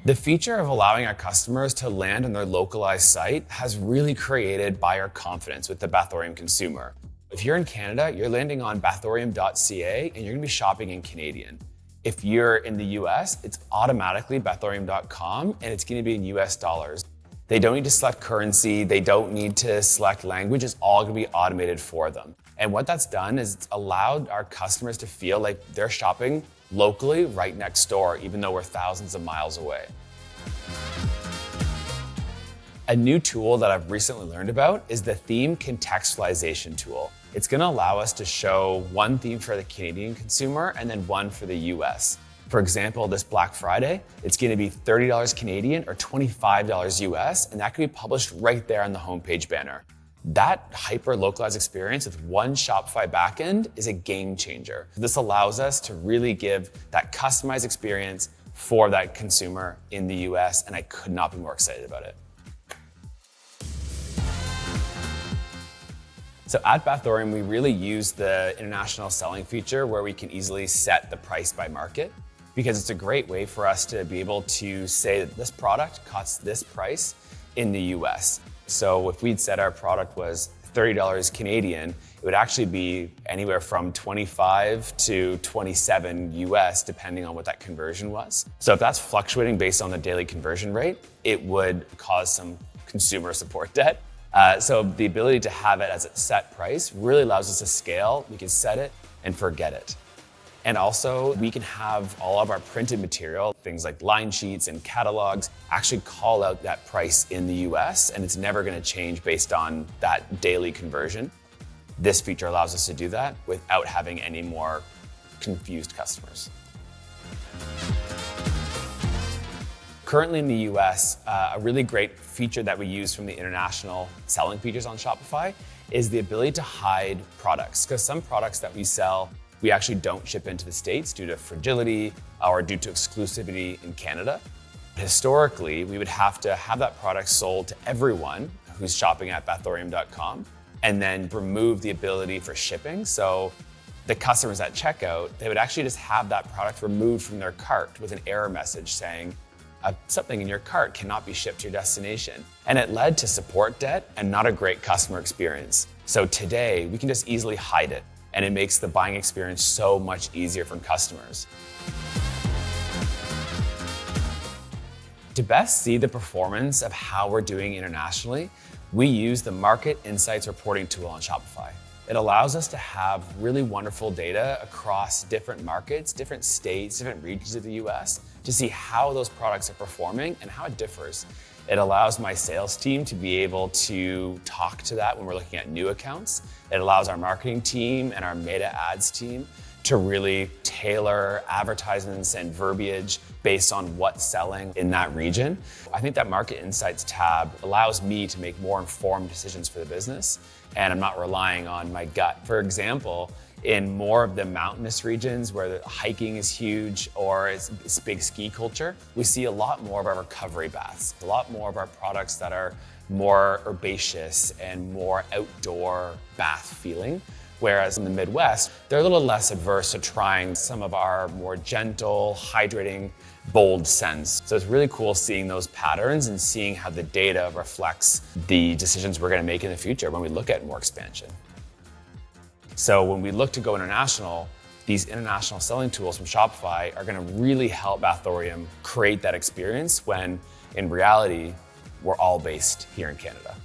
The feature of allowing our customers to land on their localized site has really created buyer confidence with the Bathorium consumer. If you're in Canada, you're landing on bathorium.ca and you're gonna be shopping in Canadian. If you're in the US, it's automatically bathorium.com and it's gonna be in US dollars. They don't need to select currency, they don't need to select language, it's all gonna be automated for them. And what that's done is it's allowed our customers to feel like they're shopping locally right next door, even though we're thousands of miles away. A new tool that I've recently learned about is the theme contextualization tool. It's gonna allow us to show one theme for the Canadian consumer and then one for the US. For example, this Black Friday, it's gonna be $30 Canadian or $25 US, and that can be published right there on the homepage banner. That hyper-localized experience with one Shopify backend is a game changer. This allows us to really give that customized experience for that consumer in the US, and I could not be more excited about it. So at Bathorium, we really use the international selling feature where we can easily set the price by market, because it's a great way for us to be able to say that this product costs this price in the US. So if we'd said our product was $30 Canadian, it would actually be anywhere from 25 to 27 US, depending on what that conversion was. So if that's fluctuating based on the daily conversion rate, it would cause some consumer support debt. So the ability to have it as a set price really allows us to scale. We can set it and forget it. And also, we can have all of our printed material, things like line sheets and catalogs, actually call out that price in the US, and it's never gonna change based on that daily conversion. This feature allows us to do that without having any more confused customers. Currently in the US, a really great feature that we use from the international selling features on Shopify is the ability to hide products, because some products that we sell we actually don't ship into the States due to fragility or due to exclusivity in Canada. Historically, we would have to have that product sold to everyone who's shopping at bathorium.com and then remove the ability for shipping. So the customers at checkout, they would actually just have that product removed from their cart with an error message saying, something in your cart cannot be shipped to your destination. And it led to support debt and not a great customer experience. So today, we can just easily hide it, and it makes the buying experience so much easier for customers. To best see the performance of how we're doing internationally, we use the Market Insights reporting tool on Shopify. It allows us to have really wonderful data across different markets, different states, different regions of the US to see how those products are performing and how it differs. It allows my sales team to be able to talk to that when we're looking at new accounts. It allows our marketing team and our meta ads team to really tailor advertisements and verbiage based on what's selling in that region. I think that Market Insights tab allows me to make more informed decisions for the business, and I'm not relying on my gut. For example, in more of the mountainous regions where the hiking is huge or it's big ski culture, we see a lot more of our recovery baths, a lot more of our products that are more herbaceous and more outdoor bath feeling. Whereas in the Midwest, they're a little less adverse to trying some of our more gentle, hydrating, bold scents. So it's really cool seeing those patterns and seeing how the data reflects the decisions we're gonna make in the future when we look at more expansion. So when we look to go international, these international selling tools from Shopify are gonna really help Bathorium create that experience when in reality, we're all based here in Canada.